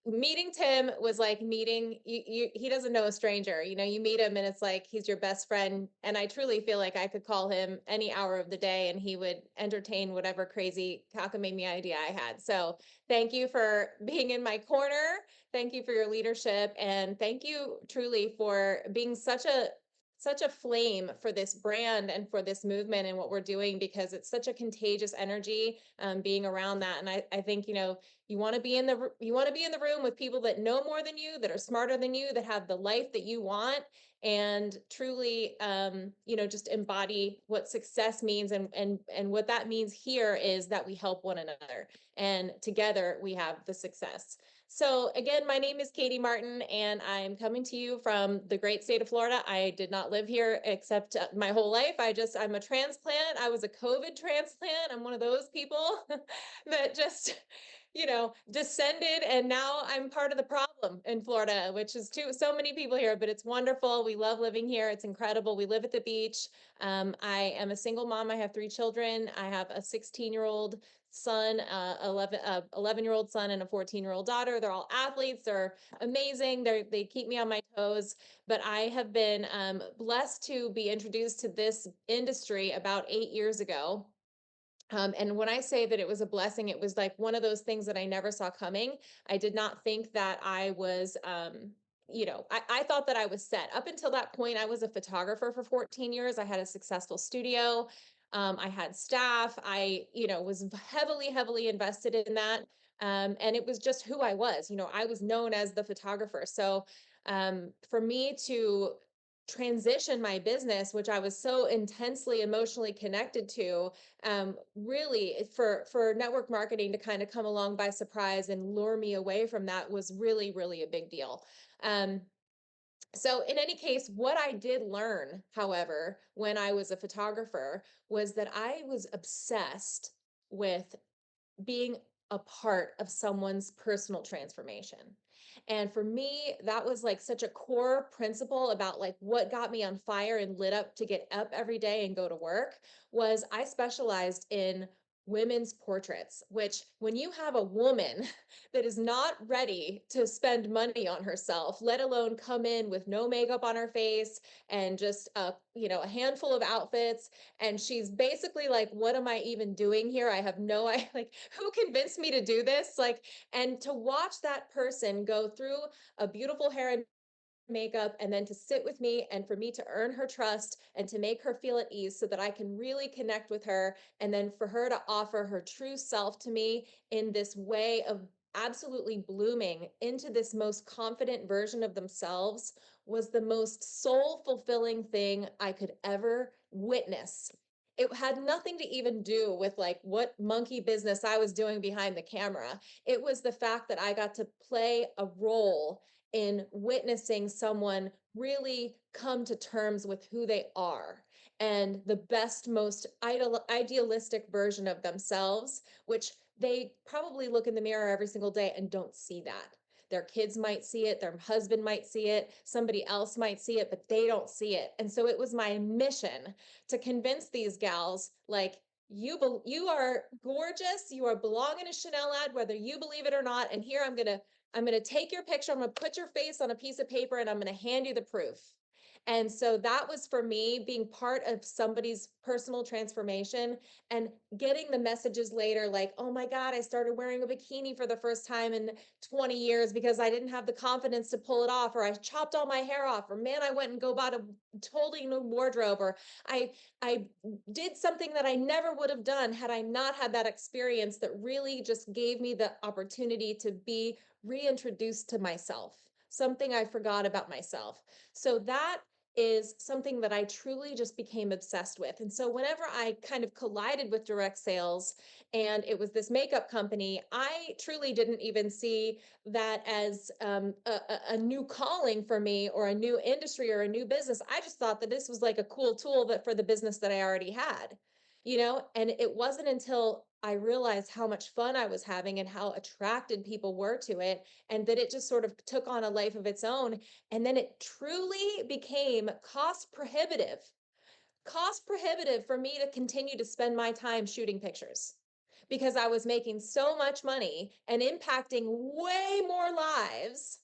Meeting Tim was like meeting he doesn't know a stranger. You know, you meet him and it's like he's your best friend. And I truly feel like I could call him any hour of the day and he would entertain whatever crazy cockamamie idea I had. So thank you for being in my corner. Thank you for your leadership. And thank you truly for being such a flame for this brand and for this movement and what we're doing, because it's such a contagious energy, being around that. And I think, you want to be in the room with people that know more than you, that are smarter than you, that have the life that you want, and truly, just embody what success means. And what that means here is that we help one another, and together we have the success. So again, my name is Katie Martin, and I'm coming to you from the great state of Florida. I did not live here except my whole life. I'm a transplant. I was a COVID transplant. I'm one of those people that just, descended, and now I'm part of the problem in Florida, which is so many people here, but it's wonderful. We love living here. It's incredible. We live at the beach. I am a single mom. I have 3 children. I have a 16-year-old son, 11-year-old son, and a 14-year-old daughter. They're all athletes. They're amazing. They keep me on my toes. But I have been blessed to be introduced to this industry about 8 years ago. And when I say that it was a blessing, it was like one of those things that I never saw coming. I did not think that I was, I thought that I was set. Up until that point, I was a photographer for 14 years. I had a successful studio. I had staff. Was heavily, heavily invested in that. And it was just who I was. I was known as the photographer. So for me to transition my business, which I was so intensely emotionally connected to, really for network marketing to kind of come along by surprise and lure me away from that was really, really a big deal. Um, so in any case, what I did learn, however, when I was a photographer, was that I was obsessed with being a part of someone's personal transformation. And for me, that was like such a core principle about like what got me on fire and lit up to get up every day and go to work. Was I specialized in women's portraits, which when you have a woman that is not ready to spend money on herself, let alone come in with no makeup on her face and just a handful of outfits, and she's basically like, what am I even doing here? I have no I like, who convinced me to do this? Like, and to watch that person go through a beautiful hair and makeup, and then to sit with me and for me to earn her trust and to make her feel at ease so that I can really connect with her, and then for her to offer her true self to me in this way of absolutely blooming into this most confident version of themselves, was the most soul fulfilling thing I could ever witness. It had nothing to even do with like what monkey business I was doing behind the camera. It was the fact that I got to play a role in witnessing someone really come to terms with who they are and the best, most idealistic version of themselves, which they probably look in the mirror every single day and don't see that. Their kids might see it, their husband might see it, somebody else might see it, but they don't see it. And so it was my mission to convince these gals, like, you are gorgeous, you are belong in a Chanel ad, whether you believe it or not. And here I'm going to take your picture, I'm going to put your face on a piece of paper, and I'm going to hand you the proof. And so that was for me being part of somebody's personal transformation and getting the messages later like, oh my God, I started wearing a bikini for the first time in 20 years because I didn't have the confidence to pull it off, or I chopped all my hair off, or man, I went and go bought a totally new wardrobe, or I did something that I never would have done had I not had that experience that really just gave me the opportunity to be reintroduced to myself, something I forgot about myself. So that is something that I truly just became obsessed with. And so whenever I kind of collided with direct sales and it was this makeup company, I truly didn't even see that as a new calling for me or a new industry or a new business. I just thought that this was like a cool tool that for the business that I already had, and it wasn't until I realized how much fun I was having and how attracted people were to it, and that it just sort of took on a life of its own. And then it truly became cost prohibitive for me to continue to spend my time shooting pictures, because I was making so much money and impacting way more lives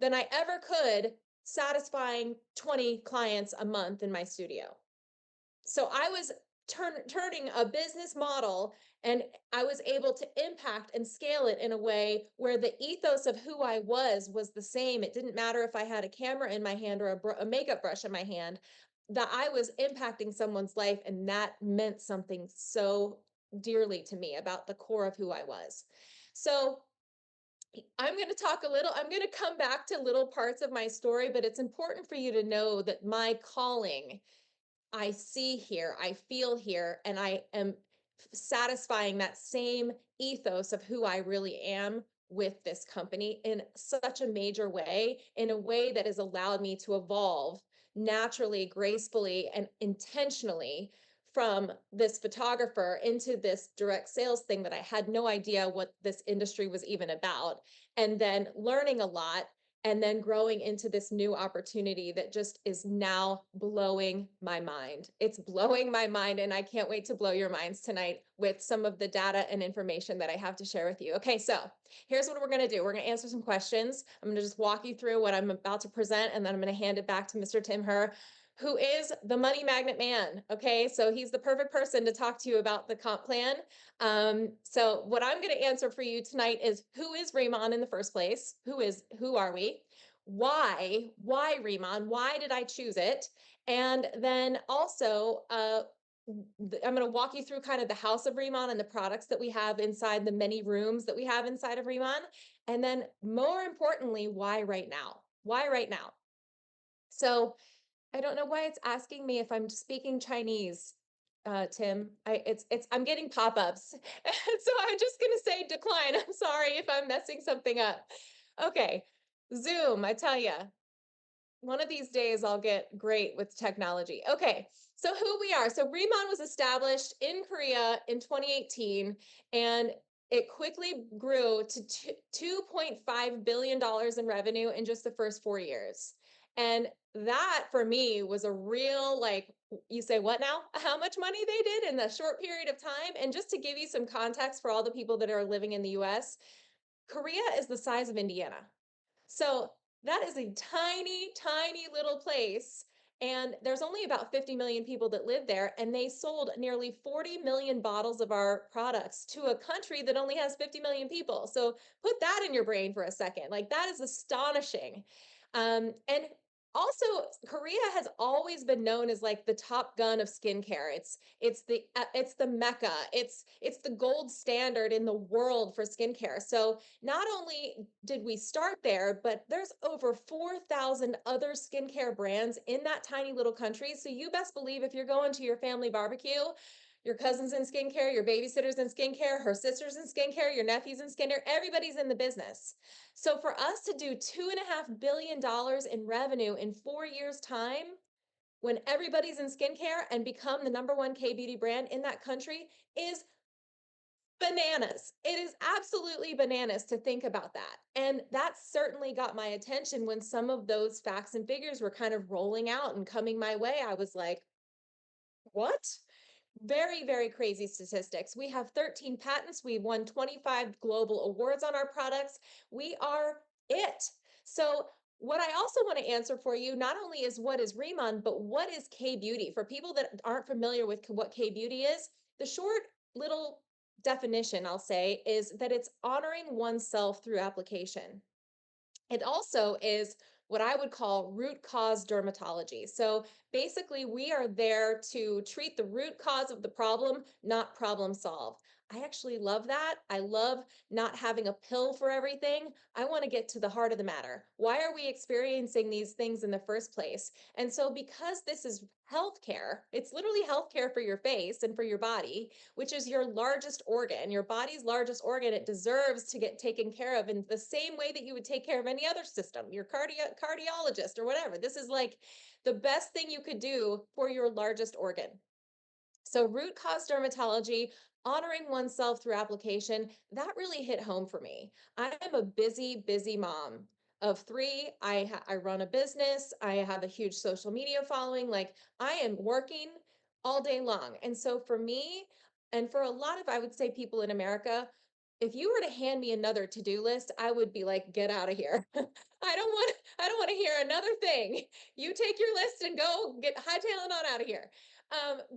than I ever could satisfying 20 clients a month in my studio. So I was turning a business model, and I was able to impact and scale it in a way where the ethos of who I was the same. It didn't matter if I had a camera in my hand or a makeup brush in my hand, that I was impacting someone's life. And that meant something so dearly to me about the core of who I was. So I'm going to talk a little, I'm going to come back to little parts of my story, but it's important for you to know that my calling I see here, I feel here, and I am satisfying that same ethos of who I really am with this company in such a major way, in a way that has allowed me to evolve naturally, gracefully, and intentionally from this photographer into this direct sales thing that I had no idea what this industry was even about, and then learning a lot and then growing into this new opportunity that just is now blowing my mind. It's blowing my mind, and I can't wait to blow your minds tonight with some of the data and information that I have to share with you. Okay, so here's what we're going to do. We're going to answer some questions. I'm going to just walk you through what I'm about to present, and then I'm going to hand it back to Mr. Tim Herr, who is the money magnet man. Okay, so he's the perfect person to talk to you about the comp plan. So what I'm going to answer for you tonight is, who is RIMAN in the first place? Who are we? Why RIMAN? Why did I choose it? And then also, I'm going to walk you through kind of the house of RIMAN and the products that we have inside, the many rooms that we have inside of RIMAN. And then more importantly, why right now? Why right now? So I don't know why it's asking me if I'm speaking Chinese, Tim. I'm getting pop-ups. So I'm just gonna say decline. I'm sorry if I'm messing something up. Okay, Zoom, I tell you, one of these days I'll get great with technology. Okay, so who we are. So RIMAN was established in Korea in 2018, and it quickly grew to $2.5 billion in revenue in just the first 4 years. And that for me was a real, like, you say, what now? How much money they did in a short period of time? And just to give you some context for all the people that are living in the US, Korea is the size of Indiana. So that is a tiny, tiny little place. And there's only about 50 million people that live there. And they sold nearly 40 million bottles of our products to a country that only has 50 million people. So put that in your brain for a second. Like, that is astonishing. And also, Korea has always been known as like the top gun of skincare. It's the mecca. It's the gold standard in the world for skincare. So not only did we start there, but there's over 4,000 other skincare brands in that tiny little country. So you best believe if you're going to your family barbecue, your cousin's in skincare, your babysitter's in skincare, her sister's in skincare, your nephew's in skincare, everybody's in the business. So for us to do $2.5 billion in revenue in 4 years' time, when everybody's in skincare, and become the #1 K beauty brand in that country, is bananas. It is absolutely bananas to think about that. And that certainly got my attention when some of those facts and figures were kind of rolling out and coming my way. I was like, what? Very, very crazy statistics. We have 13 patents. We won 25 global awards on our products. We are it. So what I also want to answer for you, not only is what is RIMAN, but what is K beauty? For people that aren't familiar with what K beauty is, the short little definition I'll say is that it's honoring oneself through application. It also is what I would call root cause dermatology. So basically, we are there to treat the root cause of the problem, not problem solve. I actually love that. I love not having a pill for everything. I want to get to the heart of the matter. Why are we experiencing these things in the first place? And so, because this is healthcare, it's literally healthcare for your face and for your body, which is your largest organ, your body's largest organ. It deserves to get taken care of in the same way that you would take care of any other system, your cardiologist or whatever. This is like the best thing you could do for your largest organ. So root cause dermatology, honoring oneself through application, that really hit home for me. I am a busy, busy mom of three. I run a business. I have a huge social media following. Like, I am working all day long. And so for me, And for a lot of, I would say, people in America, if you were to hand me another to-do list, I would be like, get out of here. I don't want to hear another thing. You take your list and go get hightailing on out of here.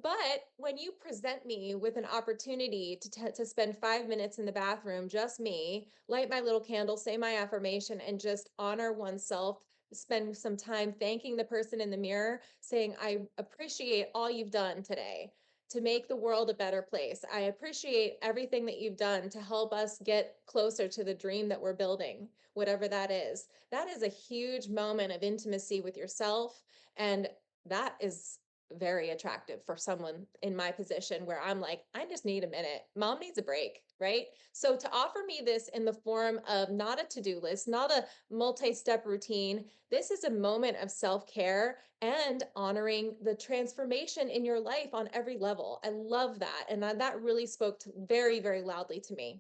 But when you present me with an opportunity to spend 5 minutes in the bathroom, just me, light my little candle, say my affirmation, and just honor oneself, spend some time thanking the person in the mirror, saying, I appreciate all you've done today to make the world a better place. I appreciate everything that you've done to help us get closer to the dream that we're building, whatever that is. That is a huge moment of intimacy with yourself. And that is very attractive for someone in my position where I'm like, I just need a minute. Mom needs a break, right? So to offer me this in the form of not a to-do list, not a multi-step routine, this is a moment of self-care and honoring the transformation in your life on every level. I love that. And that really spoke very, very loudly to me.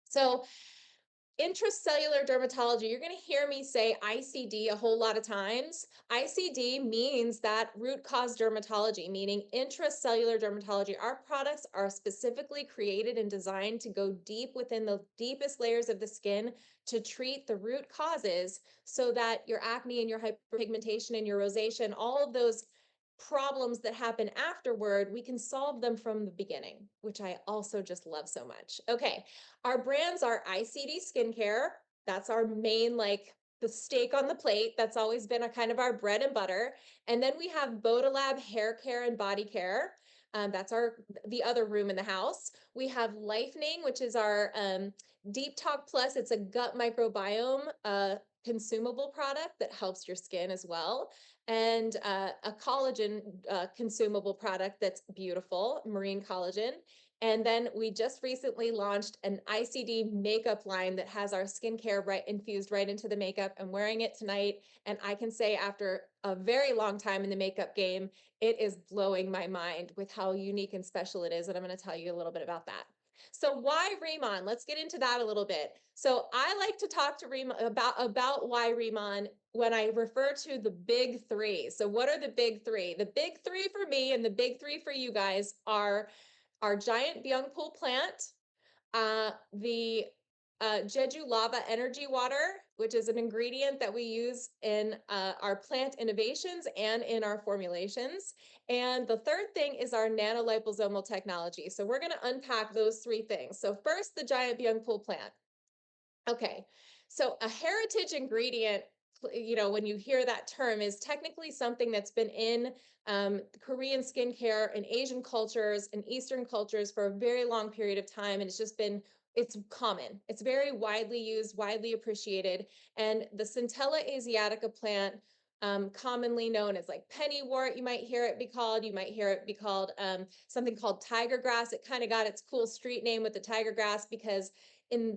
So intracellular dermatology, you're going to hear me say ICD a whole lot of times. ICD means that root cause dermatology, meaning intracellular dermatology. Our products are specifically created and designed to go deep within the deepest layers of the skin to treat the root causes so that your acne and your hyperpigmentation and your rosacea, all of those problems that happen afterward, we can solve them from the beginning, which I also just love so much. Okay, our brands are ICD Skincare. That's our main, like the steak on the plate. That's always been a kind of our bread and butter. And then we have Bodalab Hair Care and Body Care. That's the other room in the house. We have Lifening, which is our Deep Talk Plus. It's a gut microbiome consumable product that helps your skin as well, and a collagen consumable product that's beautiful, marine collagen. And then we just recently launched an ICD makeup line that has our skincare infused right into the makeup. I'm wearing it tonight, and I can say after a very long time in the makeup game, it is blowing my mind with how unique and special it is. And I'm going to tell you a little bit about that. So why RIMAN? Let's get into that a little bit. So I like to talk to RIMAN about why RIMAN when I refer to the big three. So what are the big three? The big three for me and the big three for you guys are our giant Byungpool plant, the Jeju lava energy water, which is an ingredient that we use in our plant innovations and in our formulations. And the third thing is our nanoliposomal technology. So we're going to unpack those three things. So first, the giant Byungpool plant. Okay, so a heritage ingredient, when you hear that term, is technically something that's been in Korean skincare and Asian cultures and Eastern cultures for a very long period of time. And it's common. It's very widely used, widely appreciated. And the Centella asiatica plant, commonly known as like pennywort, you might hear it be called. You might hear it be called something called tiger grass. It kind of got its cool street name with the tiger grass because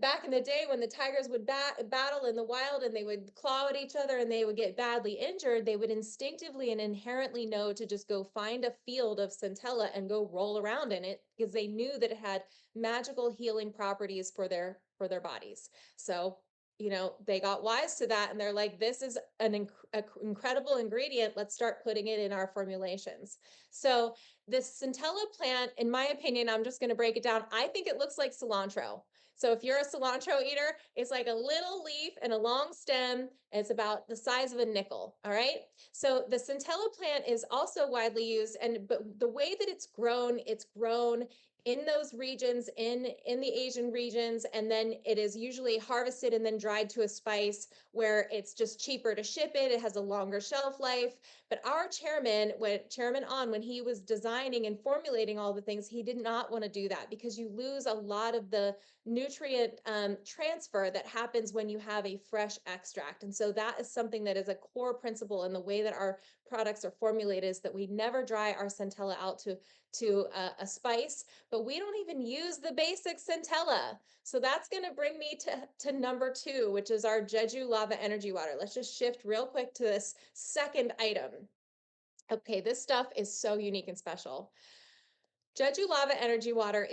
back in the day when the tigers would battle in the wild and they would claw at each other and they would get badly injured, they would instinctively and inherently know to just go find a field of centella and go roll around in it because they knew that it had magical healing properties for their bodies. So they got wise to that and they're like, this is an incredible ingredient. Let's start putting it in our formulations. So this centella plant, in my opinion, I'm just going to break it down. I think it looks like cilantro. So if you're a cilantro eater, it's like a little leaf and a long stem. And it's about the size of a nickel. All right. So the centella plant is also widely used, but the way that it's grown in those regions, in the Asian regions, and then it is usually harvested and then dried to a spice where it's just cheaper to ship it. It has a longer shelf life. But our chairman, when he was designing and formulating all the things, he did not want to do that because you lose a lot of the nutrient transfer that happens when you have a fresh extract. And so that is something that is a core principle in the way that our products are formulated, is that we never dry our centella out to a spice, but we don't even use the basic centella. So that's going to bring me to number two, which is our Jeju lava energy water. Let's just shift real quick to this second item. Okay, this stuff is so unique and special. Jeju lava energy water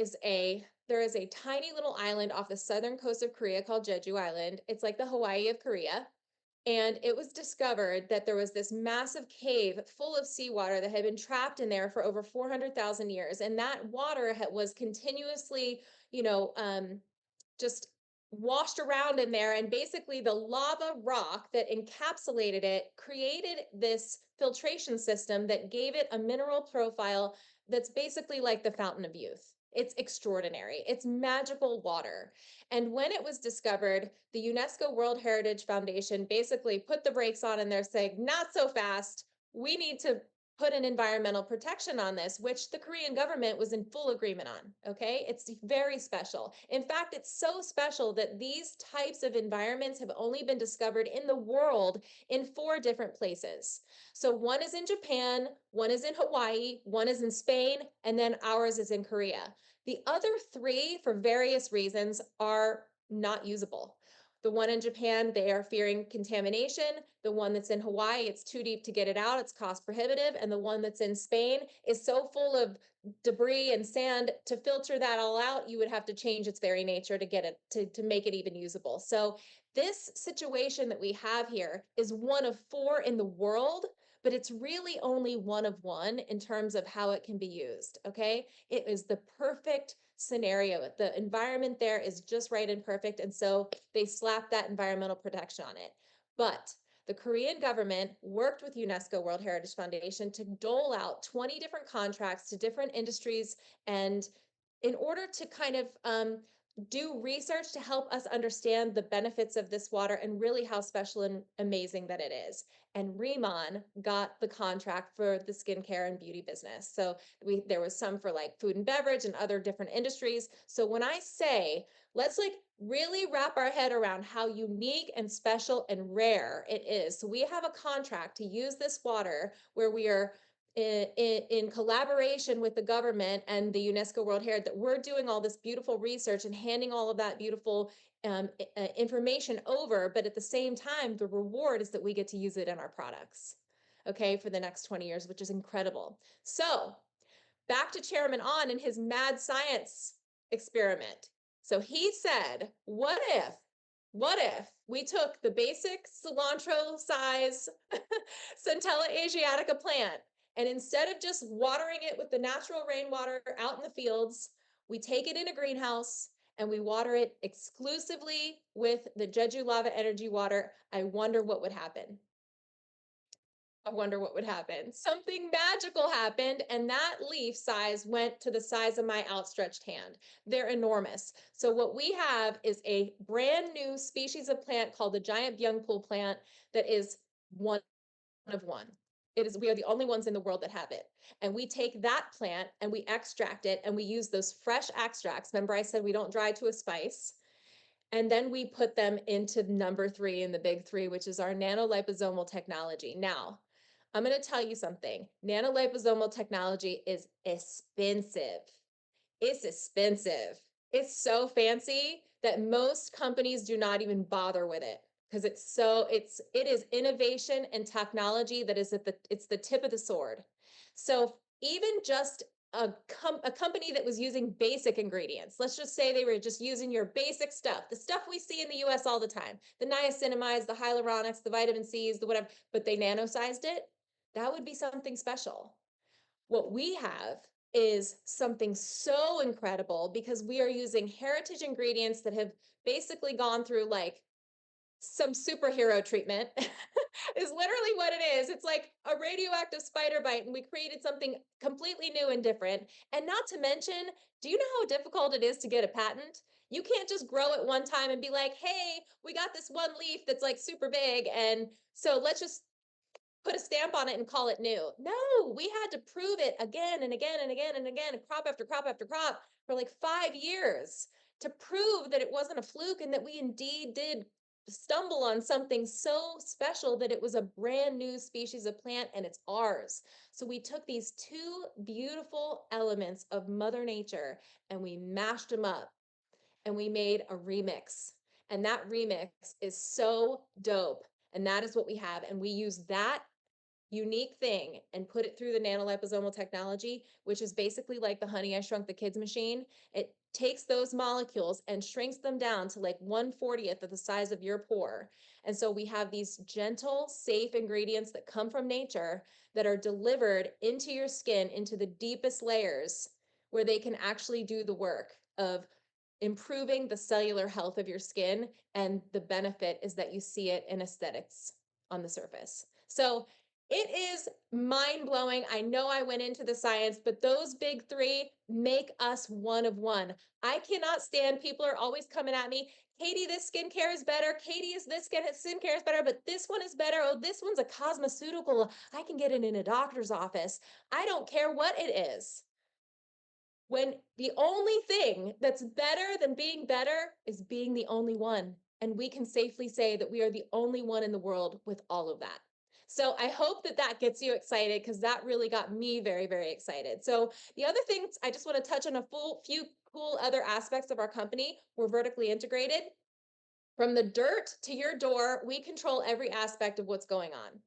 there is a tiny little island off the southern coast of Korea called Jeju Island. It's like the Hawaii of Korea. And it was discovered that there was this massive cave full of seawater that had been trapped in there for over 400,000 years. And that water was continuously, you know, just washed around in there. And basically, the lava rock that encapsulated it created this filtration system that gave it a mineral profile that's basically like the fountain of youth. It's extraordinary. It's magical water. And when it was discovered, the UNESCO World Heritage Foundation basically put the brakes on and they're saying, not so fast. We need to put an environmental protection on this, which the Korean government was in full agreement on. Okay. It's very special. In fact, it's so special that these types of environments have only been discovered in the world in 4 different places. So one is in Japan, one is in Hawaii, one is in Spain, and then ours is in Korea. The other 3, for various reasons, are not usable. The one in Japan, they are fearing contamination. The one that's in Hawaii, it's too deep to get it out. It's cost prohibitive. And the one that's in Spain is so full of debris and sand, to filter that all out, you would have to change its very nature to get it to make it even usable. So this situation that we have here is one of 4 in the world, but it's really only one of one in terms of how it can be used. Okay. It is the perfect scenario. The environment there is just right and perfect. And so they slapped that environmental protection on it. But the Korean government worked with UNESCO World Heritage Foundation to dole out 20 different contracts to different industries, and in order to kind of do research to help us understand the benefits of this water and really how special and amazing that it is. And RIMAN got the contract for the skincare and beauty business. So there was some for like food and beverage and other different industries. So when I say, let's like really wrap our head around how unique and special and rare it is. So we have a contract to use this water where we are in collaboration with the government and the UNESCO World Heritage, that we're doing all this beautiful research and handing all of that beautiful information over. But at the same time, the reward is that we get to use it in our products, okay, for the next 20 years, which is incredible. So back to Chairman On and his mad science experiment. So he said, what if we took the basic cilantro size Centella asiatica plant, and instead of just watering it with the natural rainwater out in the fields, we take it in a greenhouse and we water it exclusively with the Jeju lava energy water? I wonder what would happen. I wonder what would happen. Something magical happened, and that leaf size went to the size of my outstretched hand. They're enormous. So what we have is a brand new species of plant called the giant byungpul plant that is one of one. We are the only ones in the world that have it. And we take that plant and we extract it, and we use those fresh extracts. Remember I said we don't dry to a spice. And then we put them into number 3 in the big 3, which is our nanoliposomal technology. Now, I'm going to tell you something. Nanoliposomal technology is expensive. It's expensive. It's so fancy that most companies do not even bother with it, because it is innovation and technology that is it's the tip of the sword. So even just a company that was using basic ingredients, let's just say they were just using your basic stuff, the stuff we see in the US all the time, the niacinamides, the hyaluronics, the vitamin C's, the whatever, but they nano-sized it, that would be something special. What we have is something so incredible, because we are using heritage ingredients that have basically gone through like some superhero treatment. Is literally what it is. It's like a radioactive spider bite, and we created something completely new and different. And not to mention, do you know how difficult it is to get a patent? You can't just grow it one time and be like, hey, we got this one leaf that's like super big, and so let's just put a stamp on it and call it new. No, we had to prove it again and again and again and again, crop after crop after crop, for like 5 years, to prove that it wasn't a fluke and that we indeed did stumble on something so special, that it was a brand new species of plant and it's ours. So we took these 2 beautiful elements of Mother Nature and we mashed them up and we made a remix. And that remix is so dope. And that is what we have. And we use that unique thing and put it through the nanoliposomal technology, which is basically like the Honey, I Shrunk the Kids machine. It takes those molecules and shrinks them down to like 1/40th of the size of your pore. And so we have these gentle, safe ingredients that come from nature that are delivered into your skin, into the deepest layers, where they can actually do the work of improving the cellular health of your skin. And the benefit is that you see it in aesthetics on the surface. So it is mind blowing. I know I went into the science, but those big three make us one of one. I cannot stand people are always coming at me. Katie, this skincare is better. Katie, is this skincare is better, but this one is better. Oh, this one's a cosmeceutical. I can get it in a doctor's office. I don't care what it is. When the only thing that's better than being better is being the only one. And we can safely say that we are the only one in the world with all of that. So I hope that that gets you excited, because that really got me very, very excited. So the other things, I just want to touch on a few cool other aspects of our company. We're vertically integrated. From the dirt to your door, we control every aspect of what's going on.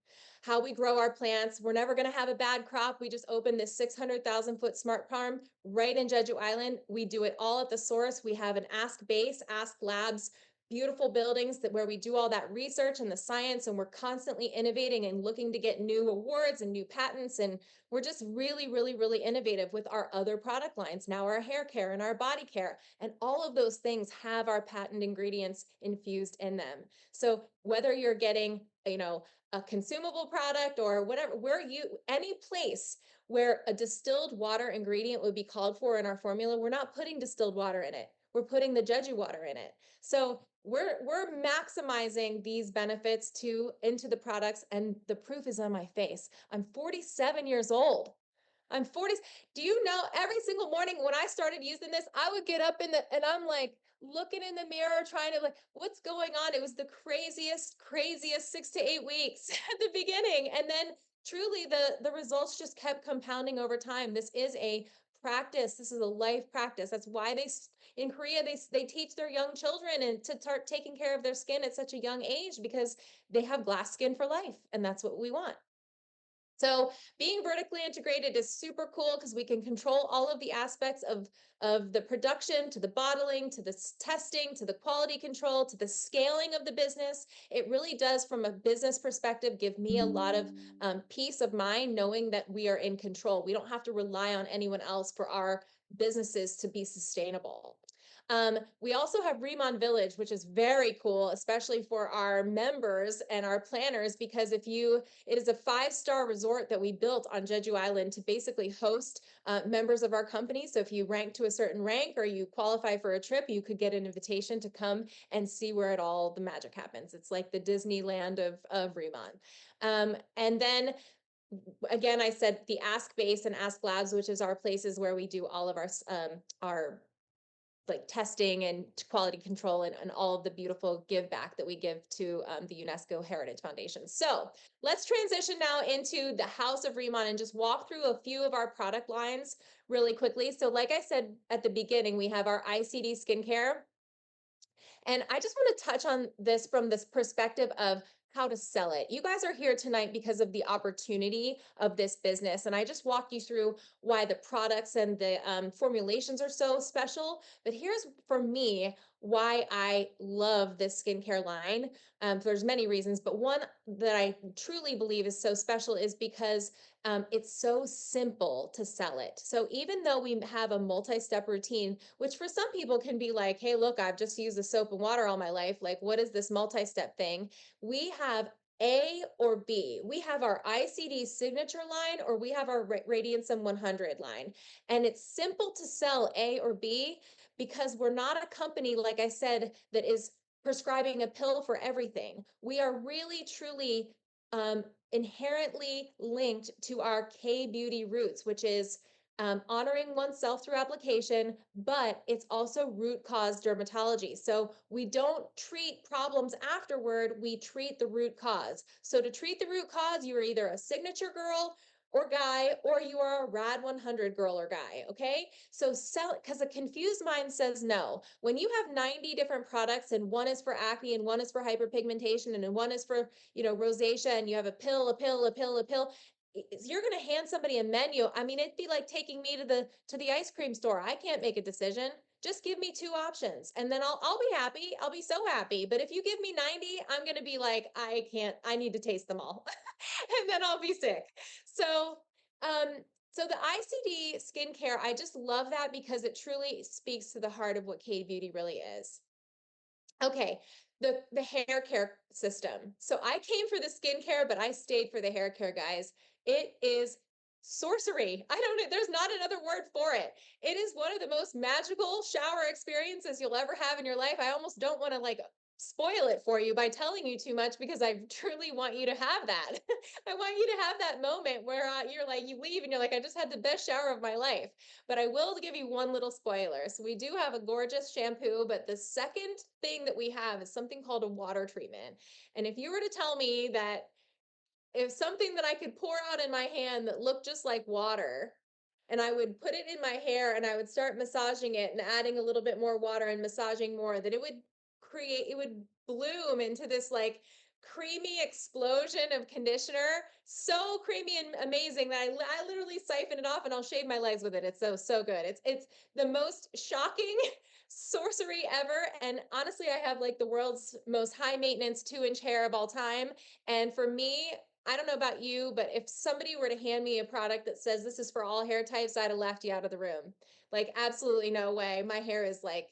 How we grow our plants. We're never going to have a bad crop. We just opened this 600,000-foot smart farm right in Jeju Island. We do it all at the source. We have an Ask Base, Ask Labs, beautiful buildings that where we do all that research and the science, and we're constantly innovating and looking to get new awards and new patents. And we're just really, really, really innovative with our other product lines. Now our hair care and our body care, and all of those things have our patent ingredients infused in them. So whether you're getting, a consumable product or whatever, any place where a distilled water ingredient would be called for in our formula, we're not putting distilled water in it. We're putting the Jeju water in it. So we're maximizing these benefits into the products, and the proof is on my face. I'm 47 years old. I'm 40. Do you know, every single morning when I started using this, I would get up and I'm like looking in the mirror, trying to like, what's going on? It was the craziest 6 to 8 weeks at the beginning. And then truly the results just kept compounding over time. This is a practice. This is a life practice. That's why in Korea, they teach their young children and to start taking care of their skin at such a young age, because they have glass skin for life. And that's what we want. So being vertically integrated is super cool, because we can control all of the aspects of the production, to the bottling, to the testing, to the quality control, to the scaling of the business. It really does, from a business perspective, give me a lot of peace of mind knowing that we are in control. We don't have to rely on anyone else for our businesses to be sustainable. We also have RIMAN Village, which is very cool, especially for our members and our planners, because it is a 5-star resort that we built on Jeju Island to basically host members of our company. So if you rank to a certain rank or you qualify for a trip, you could get an invitation to come and see where all the magic happens. It's like the Disneyland of RIMAN. And then again, I said the Ask Base and Ask Labs, which is our places where we do all of our like testing and quality control, and all of the beautiful give back that we give to the UNESCO Heritage Foundation. So let's transition now into the House of RIMAN and just walk through a few of our product lines really quickly. So like I said at the beginning, we have our ICD skincare. And I just want to touch on this from this perspective of how to sell it. You guys are here tonight because of the opportunity of this business. And I just walked you through why the products and the formulations are so special. But here's, for me, why I love this skincare line. There's many reasons, but one that I truly believe is so special is because it's so simple to sell it. So even though we have a multi-step routine, which for some people can be like, hey, look, I've just used the soap and water all my life. Like, what is this multi-step thing? We have A or B. We have our ICD signature line, or we have our Radiantsum 100 line. And it's simple to sell A or B, because we're not a company, like I said, that is prescribing a pill for everything. We are really, truly um, inherently linked to our K beauty roots, which is honoring oneself through application, but it's also root cause dermatology. So we don't treat problems afterward, we treat the root cause. So to treat the root cause, you are either a signature girl or guy, or you are a rad 100 girl or guy. Okay, so sell it, because a confused mind says no. When you have 90 different products, and one is for acne, and one is for hyperpigmentation, and one is for rosacea, and you have a pill, a pill, a pill, a pill, you're going to hand somebody a menu. I mean, it'd be like taking me to the ice cream store. I can't make a decision. Just give me two options and then I'll be happy. I'll be so happy. But if you give me 90, I'm going to be like, I can't, I need to taste them all. And then I'll be sick. So, um, so the ICD skincare, I just love that because it truly speaks to the heart of what K beauty really is. Okay, the hair care system. So I came for the skincare, but I stayed for the hair care, guys. It is sorcery. I don't know, there's not another word for it. It is one of the most magical shower experiences you'll ever have in your life. I almost don't want to like spoil it for you by telling you too much because I truly want you to have that. I want you to have that moment where you're like, you leave and you're like, I just had the best shower of my life. But I will give you one little spoiler. So we do have a gorgeous shampoo, but the second thing that we have is something called a water treatment. And if you were to tell me that if something that I could pour out in my hand that looked just like water, and I would put it in my hair and I would start massaging it and adding a little bit more water and massaging more, that it would bloom into this like creamy explosion of conditioner, so creamy and amazing that I literally siphon it off and I'll shave my legs with it. It's so good. It's the most shocking sorcery ever. And honestly, I have like the world's most high maintenance 2-inch hair of all time. And for me, I don't know about you, but if somebody were to hand me a product that says this is for all hair types, I'd have laughed you out of the room. Like, absolutely no way. My hair is like,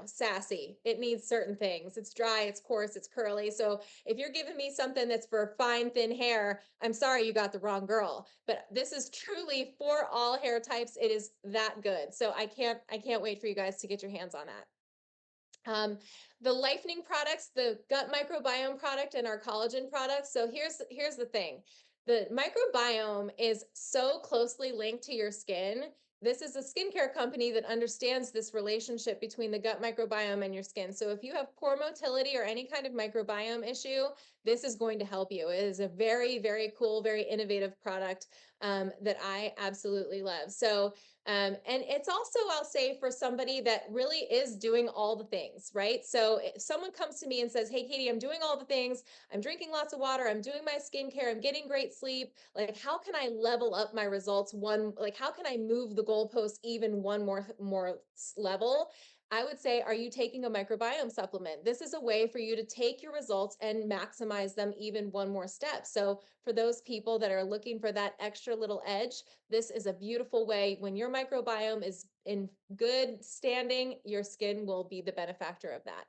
sassy. It needs certain things. It's dry, it's coarse, it's curly. So if you're giving me something that's for fine, thin hair, I'm sorry you got the wrong girl. But this is truly for all hair types. It is that good. So I can't wait for you guys to get your hands on that. The lightening products, the gut microbiome product and our collagen products. So here's the thing. The microbiome is so closely linked to your skin. This is a skincare company that understands this relationship between the gut microbiome and your skin. So if you have poor motility or any kind of microbiome issue, this is going to help you. It is a very, very cool, very innovative product that I absolutely love. So and it's also, I'll say, for somebody that really is doing all the things, right? So if someone comes to me and says, hey, Katie, I'm doing all the things. I'm drinking lots of water. I'm doing my skincare. I'm getting great sleep. Like, how can I level up my results? Like, how can I move the goalpost even one more level? I would say, are you taking a microbiome supplement? This is a way for you to take your results and maximize them even one more step. So for those people that are looking for that extra little edge, this is a beautiful way. When your microbiome is in good standing, your skin will be the benefactor of that.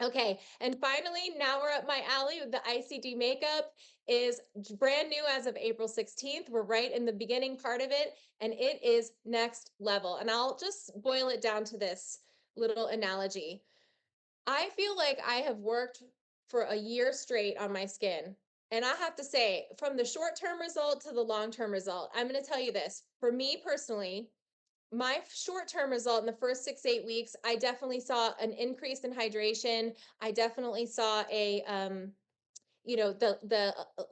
Okay, and finally, now we're up my alley with the ICD makeup is brand new as of April 16th. We're right in the beginning part of it, and it is next level. And I'll just boil it down to this little analogy. I feel like I have worked for a year straight on my skin. And I have to say, from the short term result to the long term result, I'm going to tell you this. For me personally, my short term result in the first 6, 8 weeks, I definitely saw an increase in hydration. I definitely saw the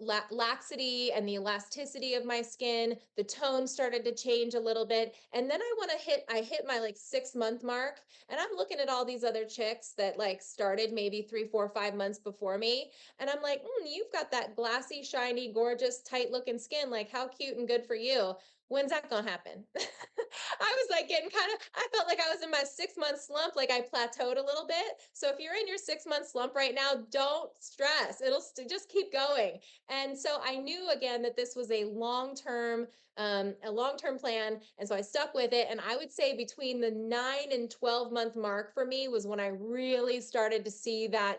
laxity and the elasticity of my skin, the tone started to change a little bit. And then I hit my like 6 month mark, and I'm looking at all these other chicks that like started maybe 3, 4, 5 months before me. And I'm like, you've got that glassy, shiny, gorgeous, tight looking skin. Like, how cute and good for you. When's that gonna happen? I was like getting I felt like I was in my 6 month slump, like I plateaued a little bit. So if you're in your 6 month slump right now, don't stress. Just keep going. And so I knew again that this was a long-term plan. And so I stuck with it. And I would say between the 9 and 12 month mark for me was when I really started to see that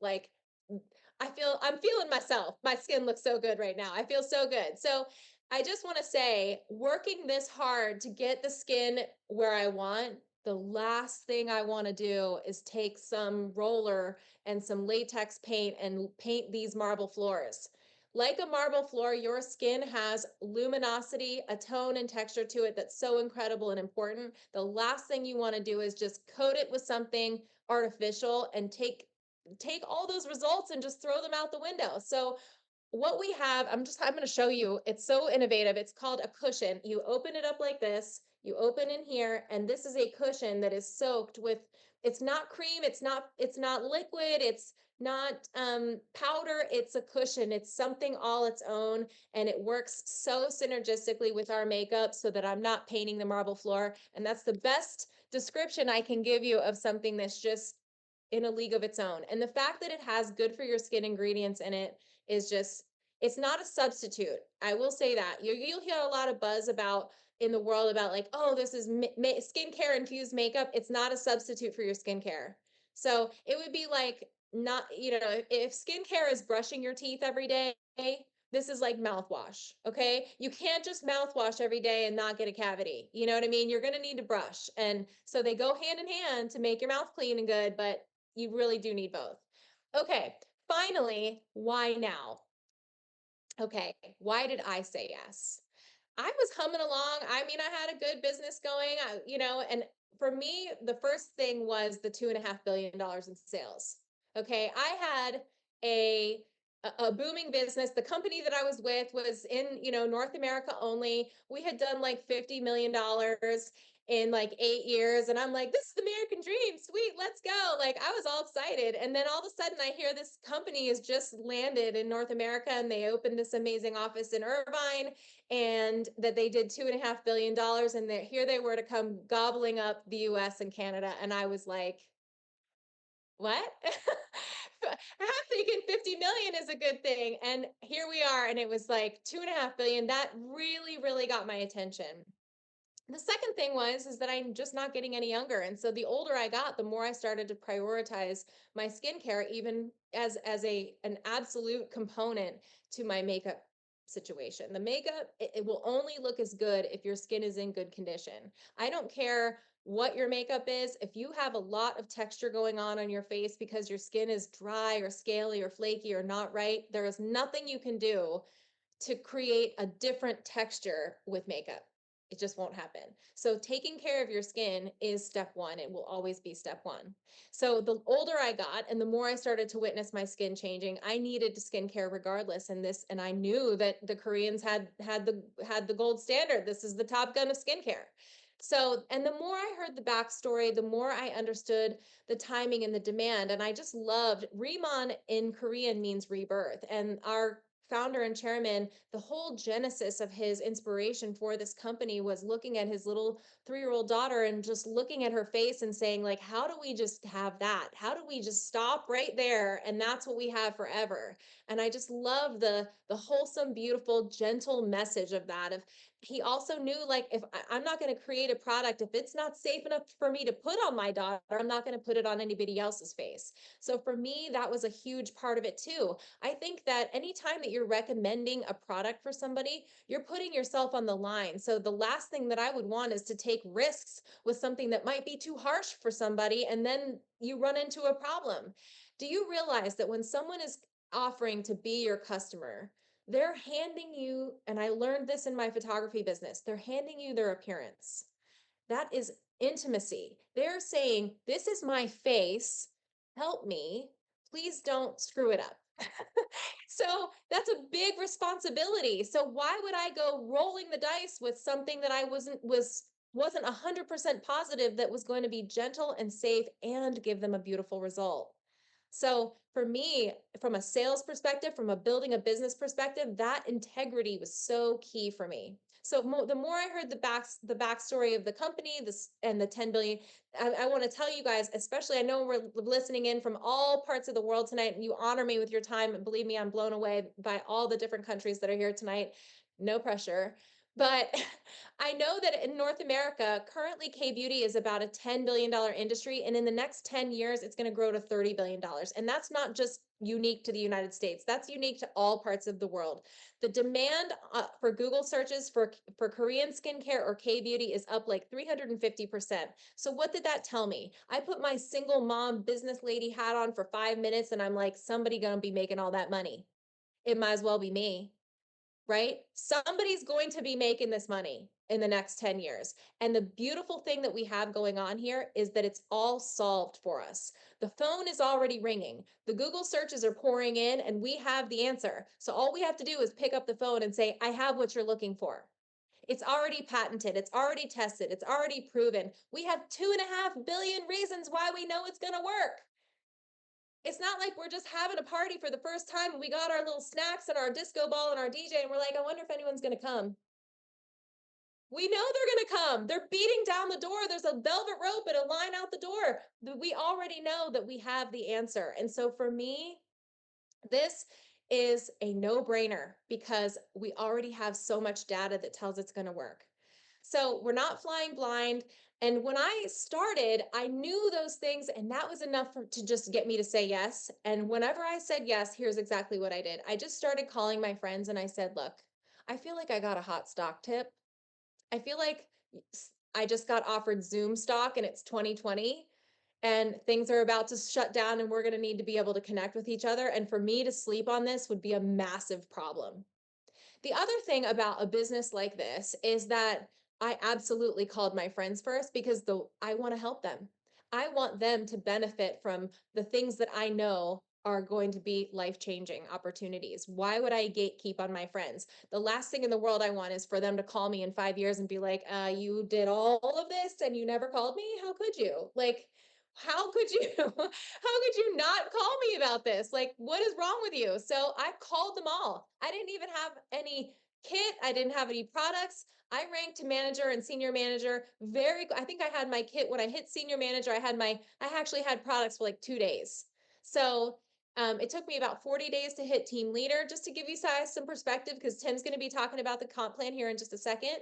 like I'm feeling myself. My skin looks so good right now. I feel so good. So I just want to say, working this hard to get the skin where I want, the last thing I want to do is take some roller and some latex paint and paint these marble floors. Like a marble floor, your skin has luminosity, a tone and texture to it that's so incredible and important. The last thing you want to do is just coat it with something artificial and take all those results and just throw them out the window. So what we have, I'm going to show you. It's so innovative. It's called a cushion. You open it up like this. You open in here, and this is a cushion that is soaked with It's not cream, it's not liquid, it's not powder, it's a cushion. It's something all its own, and it works so synergistically with our makeup so that I'm not painting the marble floor. And that's the best description I can give you of something that's just in a league of its own. And the fact that it has good for your skin ingredients in it is just, it's not a substitute. I will say that. You'll hear a lot of buzz about in the world about like, oh, this is skincare infused makeup. It's not a substitute for your skincare. So it would be like, not, if skincare is brushing your teeth every day, this is like mouthwash. Okay. You can't just mouthwash every day and not get a cavity. You know what I mean? You're going to need to brush. And so they go hand in hand to make your mouth clean and good, but you really do need both. Okay. Finally, why now? Okay. Why did I say yes? I was humming along. I mean, I had a good business going, and for me, the first thing was the $2.5 billion in sales. Okay. I had a, a booming business. The company that I was with was in, North America only. We had done like $50 million in like 8 years. And I'm like, this is the American dream. Sweet, let's go. Like I was all excited. And then all of a sudden I hear this company has just landed in North America and they opened this amazing office in Irvine, and that they did $2.5 billion, and that here they were to come gobbling up the US and Canada. And I was like, what? I'm thinking 50 million is a good thing. And here we are. And it was like 2.5 billion. That really, really got my attention. The second thing was is that I'm just not getting any younger, and so the older I got, the more I started to prioritize my skincare, even as a an absolute component to my makeup situation. The makeup, it will only look as good if your skin is in good condition. I don't care what your makeup is. If you have a lot of texture going on your face because your skin is dry or scaly or flaky or not right, there is nothing you can do to create a different texture with makeup. It just won't happen. So taking care of your skin is step one. It will always be step one. So the older I got and the more I started to witness my skin changing, I needed skincare regardless. And I knew that the Koreans had the gold standard. This is the top gun of skincare. So, and the more I heard the backstory, the more I understood the timing and the demand. And I just loved RIMAN in Korean means rebirth. And our founder and chairman, the whole genesis of his inspiration for this company was looking at his little 3-year-old daughter and just looking at her face and saying, like, how do we just have that? How do we just stop right there? And that's what we have forever. And I just love the wholesome, beautiful, gentle message of that. Of he also knew, like, if I'm not going to create a product, if it's not safe enough for me to put on my daughter, I'm not going to put it on anybody else's face. So for me, that was a huge part of it too. I think that anytime that you're recommending a product for somebody, you're putting yourself on the line. So the last thing that I would want is to take risks with something that might be too harsh for somebody, and then you run into a problem. Do you realize that when someone is offering to be your customer, they're handing you, and I learned this in my photography business, they're handing you their appearance. That is intimacy. They're saying, this is my face. Help me. Please don't screw it up. So that's a big responsibility. So why would I go rolling the dice with something that I wasn't 100% positive that was going to be gentle and safe and give them a beautiful result? So for me, from a sales perspective, from a building a business perspective, that integrity was so key for me. So the more I heard the backstory of the company, this and the 10 billion, I want to tell you guys, especially I know we're listening in from all parts of the world tonight, and you honor me with your time. And believe me, I'm blown away by all the different countries that are here tonight. No pressure. But I know that in North America, currently K beauty is about a $10 billion industry. And in the next 10 years, it's going to grow to $30 billion. And that's not just unique to the United States. That's unique to all parts of the world. The demand for Google searches for Korean skincare or K beauty is up like 350%. So what did that tell me? I put my single mom business lady hat on for 5 minutes and I'm like, somebody going to be making all that money. It might as well be me, right? Somebody's going to be making this money in the next 10 years. And the beautiful thing that we have going on here is that it's all solved for us. The phone is already ringing. The Google searches are pouring in and we have the answer. So all we have to do is pick up the phone and say, I have what you're looking for. It's already patented. It's already tested. It's already proven. We have 2.5 billion reasons why we know it's going to work. It's not like we're just having a party for the first time and we got our little snacks and our disco ball and our DJ and we're like, I wonder if anyone's going to come. We know they're going to come. They're beating down the door. There's a velvet rope and a line out the door. We already know that we have the answer. And so for me, this is a no-brainer because we already have so much data that tells it's going to work. So we're not flying blind. And when I started, I knew those things, and that was enough to just get me to say yes. And whenever I said yes, here's exactly what I did. I just started calling my friends and I said, look, I feel like I got a hot stock tip. I feel like I just got offered Zoom stock and it's 2020 and things are about to shut down and we're going to need to be able to connect with each other. And for me to sleep on this would be a massive problem. The other thing about a business like this is that I absolutely called my friends first because I want to help them. I want them to benefit from the things that I know are going to be life-changing opportunities. Why would I gatekeep on my friends? The last thing in the world I want is for them to call me in 5 years and be like, you did all of this and you never called me? How could you? Like, how could you how could you not call me about this? Like, what is wrong with you? So I called them all. I didn't even have any kit. I didn't have any products. I ranked manager and senior manager I think I had my kit when I hit senior manager. I actually had products for like 2 days. So it took me about 40 days to hit team leader. Just to give you guys some perspective, because Tim's going to be talking about the comp plan here in just a second.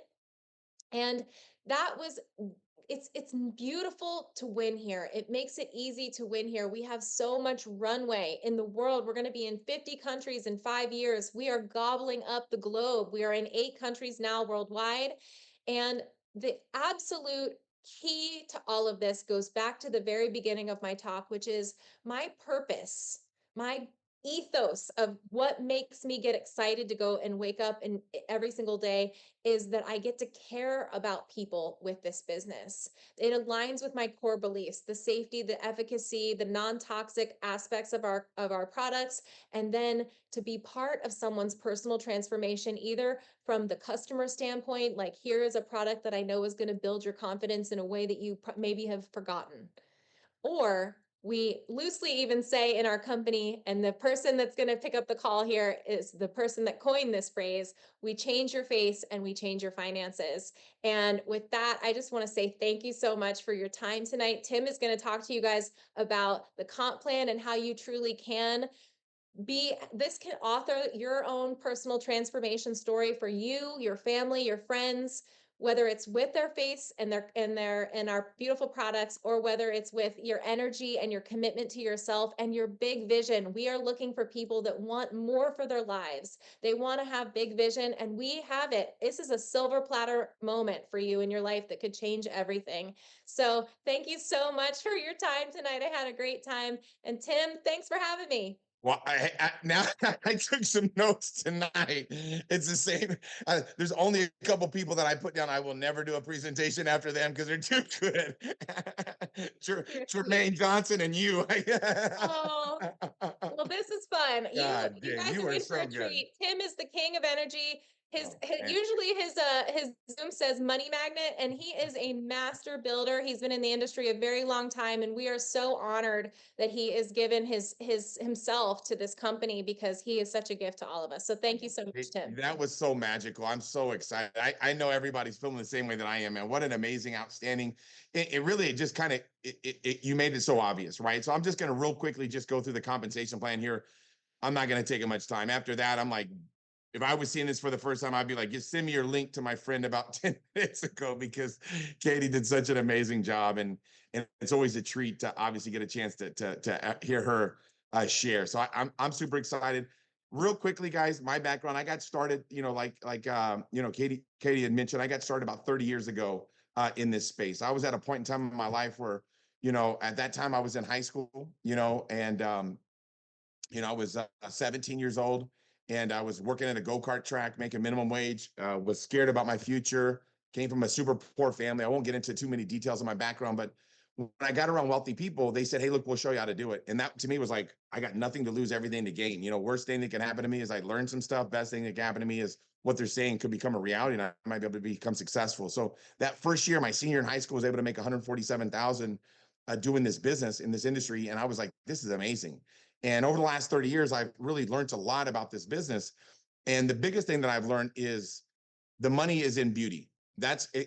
And that was it's beautiful to win here. It makes it easy to win here. We have so much runway in the world. We're going to be in 50 countries in 5 years. We are gobbling up the globe. We are in 8 countries now worldwide. And the absolute key to all of this goes back to the very beginning of my talk, which is my purpose, my ethos of what makes me get excited to go and wake up and every single day is that I get to care about people with this business. It aligns with my core beliefs, the safety, the efficacy, the non-toxic aspects of our products, and then to be part of someone's personal transformation, either from the customer standpoint, like here is a product that I know is going to build your confidence in a way that you maybe have forgotten. Or we loosely even say in our company, and the person that's going to pick up the call here is the person that coined this phrase, we change your face and we change your finances. And with that, I just want to say thank you so much for your time tonight. Tim is going to talk to you guys about the comp plan and how you truly can can author your own personal transformation story for you, your family, your friends, whether it's with their face and our beautiful products, or whether it's with your energy and your commitment to yourself and your big vision. We are looking for people that want more for their lives. They want to have big vision, and we have it. This is a silver platter moment for you in your life that could change everything. So thank you so much for your time tonight. I had a great time. And Tim, thanks for having me. Well, now I took some notes tonight. It's the same. There's only a couple people that I put down. I will never do a presentation after them because they're too good. Tremaine Johnson and you. Oh, well, this is fun. God You dang, guys you are were in for so a good. treat. Tim is the king of energy. Oh, man. Usually his Zoom says money magnet, and he is a master builder. He's been in the industry a very long time, and we are so honored that he is given his himself to this company because he is such a gift to all of us. So thank you so much, Tim. That was so magical. I'm so excited. I know everybody's feeling the same way that I am, man. What an amazing, outstanding. It really just kind of, you made it so obvious, right? So I'm just going to real quickly just go through the compensation plan here. I'm not going to take much time. After that, I'm like, if I was seeing this for the first time, I'd be like, just send me your link to my friend about 10 minutes ago, because Katie did such an amazing job. And it's always a treat to obviously get a chance to hear her share. So I'm super excited. Real quickly, guys, my background, I got started, Katie had mentioned, I got started about 30 years ago in this space. I was at a point in time in my life where, at that time I was in high school, and I was 17 years old, and I was working at a go-kart track, making minimum wage, was scared about my future, came from a super poor family. I won't get into too many details of my background, but When I got around wealthy people, they said, "Hey, look, we'll show you how to do it." And that to me was like, I got nothing to lose, everything to gain. Worst thing that can happen to me is I learn some stuff. Best thing that can happen to me is what they're saying could become a reality, and I might be able to become successful. So that first year, my senior in high school, was able to make 147,000 doing this business in this industry, and I was like, "This is amazing." And over the last 30 years, I've really learned a lot about this business. And the biggest thing that I've learned is the money is in beauty.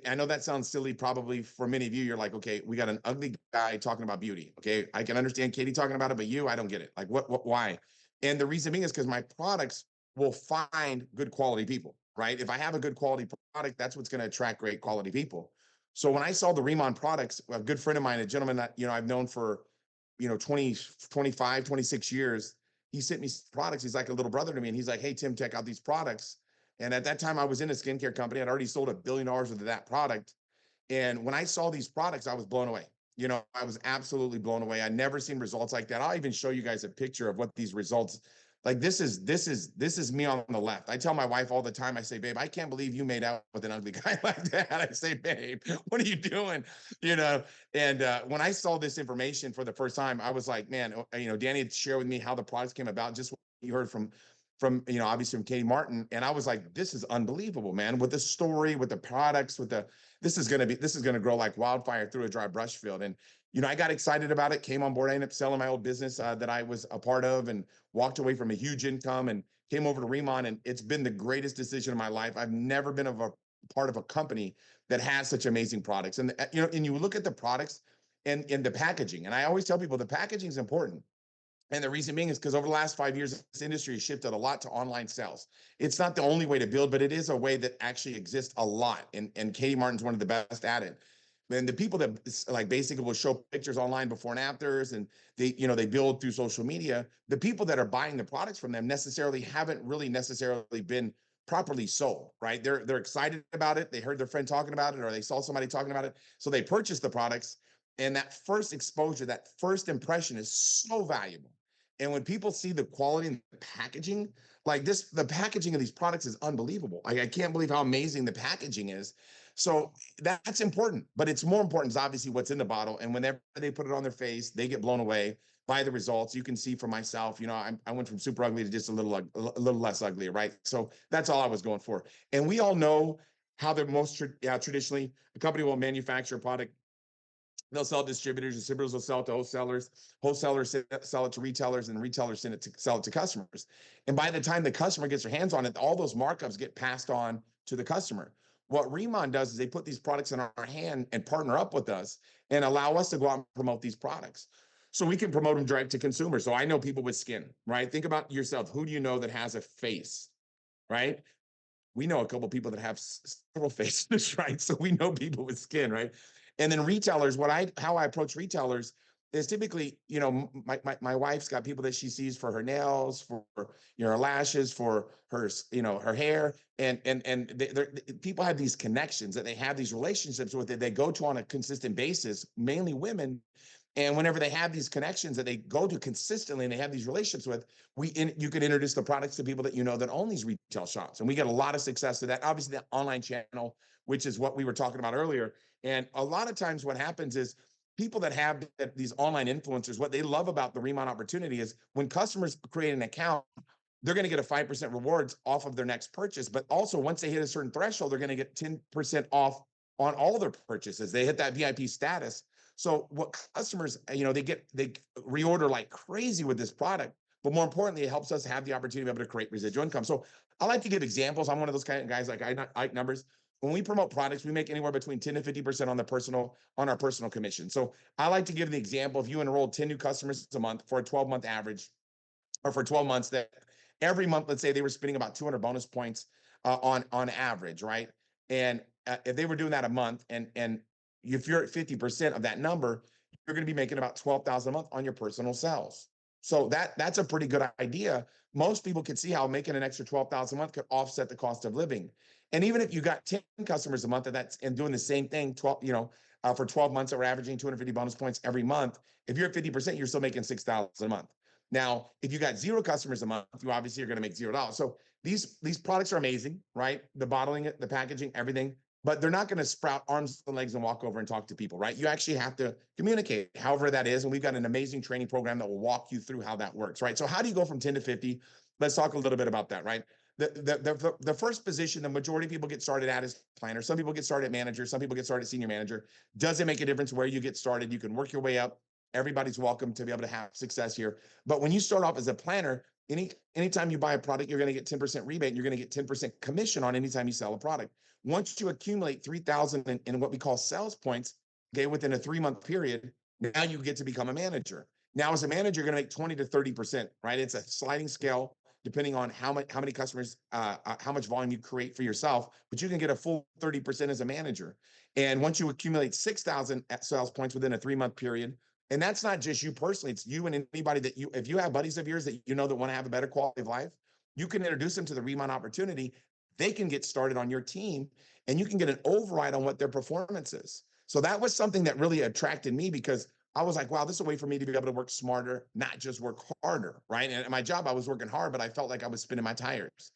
I know that sounds silly probably for many of you. You're like, okay, we got an ugly guy talking about beauty. Okay, I can understand Katie talking about it, but I don't get it. Like, why? And the reason being is because my products will find good quality people, right? If I have a good quality product, that's what's going to attract great quality people. So when I saw the RIMAN products, a good friend of mine, a gentleman that, I've known for, 20, 25, 26 years, he sent me products. He's like a little brother to me. And he's like, "Hey, Tim, check out these products." And at that time, I was in a skincare company. I'd already sold $1 billion worth of that product. And when I saw these products, I was blown away. I was absolutely blown away. I never seen results like that. I'll even show you guys a picture of what these results like. This is me on the left. I tell my wife all the time, I say, "Babe, I can't believe you made out with an ugly guy like that." I say, "Babe, what are you doing?" You know, and when I saw this information for the first time, I was like, man, Danny had shared with me how the products came about, just what you heard from obviously from Katie Martin. And I was like, this is unbelievable, man, with the story, with the products, this is going to grow like wildfire through a dry brush field. And I got excited about it, came on board. I ended up selling my old business that I was a part of, and walked away from a huge income and came over to Remon. And it's been the greatest decision of my life. I've never been a part of a company that has such amazing products. And and you look at the products and the packaging. And I always tell people the packaging is important. And the reason being is because over the last 5 years, this industry has shifted a lot to online sales. It's not the only way to build, but it is a way that actually exists a lot. And Katie Martin's one of the best at it. And the people that like basically will show pictures online before and afters, and they build through social media. The people that are buying the products from them haven't really necessarily been properly sold, right? They're excited about it. They heard their friend talking about it, or they saw somebody talking about it. So they purchased the products. And that first exposure, that first impression is so valuable. And when people see the quality and the packaging, like this, the packaging of these products is unbelievable. I can't believe how amazing the packaging is. So that's important, but it's more important is obviously what's in the bottle. And whenever they put it on their face, they get blown away by the results. You can see for myself, I went from super ugly to just a little less ugly, right? So that's all I was going for. And we all know how they're traditionally, a company will manufacture a product. They'll sell distributors. Distributors will sell it to wholesalers. Wholesalers sell it to retailers, and retailers sell it to customers. And by the time the customer gets their hands on it, all those markups get passed on to the customer. What Remon does is they put these products in our hand and partner up with us and allow us to go out and promote these products. So we can promote them direct to consumers. So I know people with skin, right? Think about yourself. Who do you know that has a face, right? We know a couple of people that have several faces, right? So we know people with skin, right? And then retailers, how I approach retailers is typically, my wife's got people that she sees for her nails, for her lashes, for her, her hair, and people have these connections that they have these relationships with that they go to on a consistent basis, mainly women. And whenever they have these connections that they go to consistently and they have these relationships with, you can introduce the products to people that that own these retail shops. And we get a lot of success with that. Obviously, the online channel, which is what we were talking about earlier. And a lot of times what happens is people that have these online influencers, what they love about the Remon opportunity is when customers create an account, they're going to get a 5% rewards off of their next purchase. But also once they hit a certain threshold, they're going to get 10% off on all their purchases. They hit that VIP status. So what customers, they reorder like crazy with this product, but more importantly, it helps us have the opportunity to be able to create residual income. So I like to give examples. I'm one of those kind of guys, like I like numbers. When we promote products, we make anywhere between 10 to 50% on our personal commission. So I like to give the example. If you enrolled 10 new customers a month for a 12-month average, or for 12 months, that every month, let's say they were spending about 200 bonus points on average, right? And if they were doing that a month, and if you're at 50% of that number, you're going to be making about 12,000 a month on your personal sales. So that's a pretty good idea. Most people can see how making an extra 12,000 a month could offset the cost of living. And even if you got 10 customers a month and doing the same thing, for 12 months, that we're averaging 250 bonus points every month. If you're at 50%, you're still making 6,000 a month. Now, if you got 0 customers a month, you obviously are going to make $0. So these products are amazing, right? The bottling, the packaging, everything. but they're not going to sprout arms and legs and walk over and talk to people, right? You actually have to communicate, however that is. And we've got an amazing training program that will walk you through how that works, right? So how do you go from 10 to 50? Let's talk a little bit about that, right? The first position the majority of people get started at is planner. Some people get started at manager. Some people get started senior manager. Doesn't make a difference where you get started. You can work your way up. Everybody's welcome to be able to have success here. But when you start off as a planner, anytime you buy a product, you're going to get 10% rebate. And you're going to get 10% commission on anytime you sell a product. Once you accumulate 3,000 in what we call sales points, okay, within a 3-month period, now you get to become a manager. Now, as a manager, you're going to make 20 to 30%, right? It's a sliding scale depending on how many customers, how much volume you create for yourself, but you can get a full 30% as a manager. And once you accumulate 6,000 sales points within a 3-month period, and that's not just you personally, it's you and anybody that if you have buddies of yours that you know that want to have a better quality of life, you can introduce them to the RIMAN opportunity. They can get started on your team and you can get an override on what their performance is. So that was something that really attracted me because I was like, wow, this is a way for me to be able to work smarter, not just work harder, right? And at my job, I was working hard, but I felt like I was spinning my tires.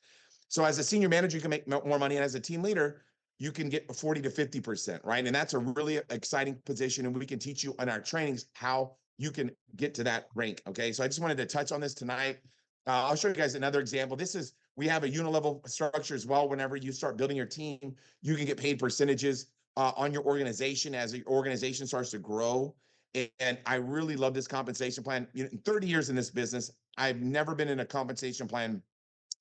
So as a senior manager, you can make more money. And as a team leader, you can get 40 to 50%, right? And that's a really exciting position. And we can teach you in our trainings how you can get to that rank, okay? So I just wanted to touch on this tonight. I'll show you guys another example. We have a unilevel structure as well. Whenever you start building your team, you can get paid percentages on your organization as your organization starts to grow. And I really love this compensation plan. In 30 years in this business, I've never been in a compensation plan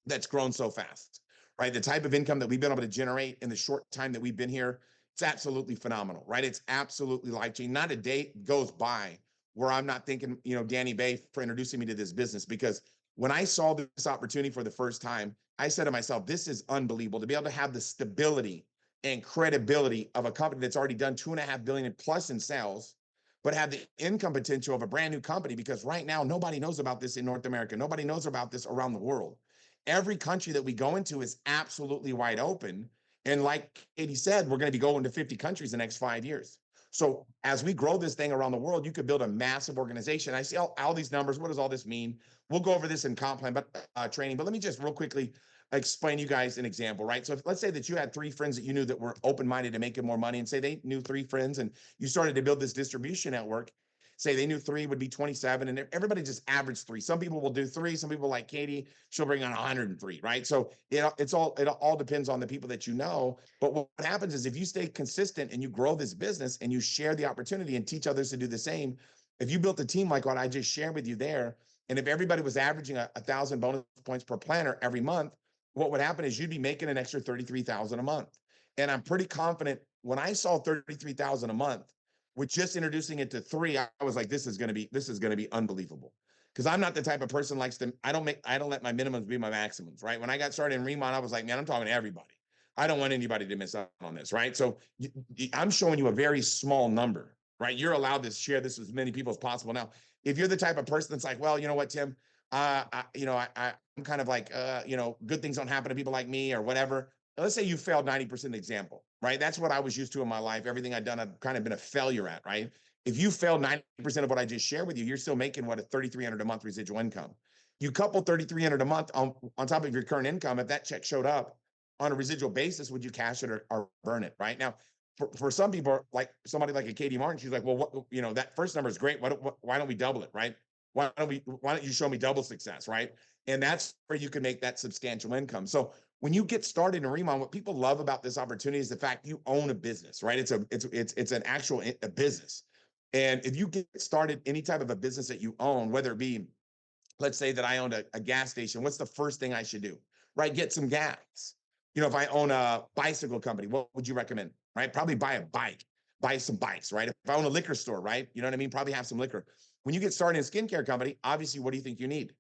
that's grown so fast, right? The type of income that we've been able to generate in the short time that we've been here, it's absolutely phenomenal, right? It's absolutely life-changing. Not a day goes by where I'm not thanking, Danny Bay for introducing me to this business, because when I saw this opportunity for the first time, I said to myself, this is unbelievable to be able to have the stability and credibility of a company that's already done 2.5 billion plus in sales, but have the income potential of a brand new company, because right now nobody knows about this in North America. Nobody knows about this around the world. Every country that we go into is absolutely wide open. And like Katie said, we're going to be going to 50 countries in the next 5 years. So as we grow this thing around the world, you could build a massive organization. I see all these numbers. What does all this mean? We'll go over this in comp plan training, but let me just real quickly explain you guys an example, right? So let's say that you had 3 friends that you knew that were open-minded to making more money, and say they knew 3 friends and you started to build this distribution network. Say they knew 3 would be 27, and everybody just averaged 3. Some people will do 3. Some people, like Katie, she'll bring on 103, right? So it all depends on the people that you know. But what happens is if you stay consistent and you grow this business and you share the opportunity and teach others to do the same, if you built a team like what I just shared with you there, and if everybody was averaging 1,000 bonus points per planner every month, what would happen is you'd be making an extra 33,000 a month. And I'm pretty confident when I saw 33,000 a month, with just introducing it to 3, I was like, this is going to be unbelievable. Because I'm not the type of person likes to, I don't let my minimums be my maximums, right? When I got started in RIMAN, I was like, man, I'm talking to everybody. I don't want anybody to miss out on this, right? So I'm showing you a very small number, right? You're allowed to share this with as many people as possible. Now, if you're the type of person that's like, well, you know what, Tim, I'm kind of like, good things don't happen to people like me or whatever. Let's say you failed 90% of the example, right? That's what I was used to in my life. Everything I've done, I've kind of been a failure at, right? If you failed 90% of what I just shared with you, you're still making what, a 3,300 a month residual income. You couple 3,300 a month on top of your current income. If that check showed up on a residual basis, would you cash it or burn it? Right now, for some people, like somebody like a Katie Martin, she's like, well, that first number is great. Why don't we double it? Right? Why don't you show me double success? Right? And that's where you can make that substantial income. So when you get started in RIMAN, what people love about this opportunity is the fact you own a business, right? It's an actual business. And if you get started any type of a business that you own, whether it be, let's say that I owned a gas station, what's the first thing I should do? Right? Get some gas. If I own a bicycle company, what would you recommend? Right? Probably buy a bike, buy some bikes, right? If I own a liquor store, right? You know what I mean? Probably have some liquor. When you get started in a skincare company, obviously, what do you think you need?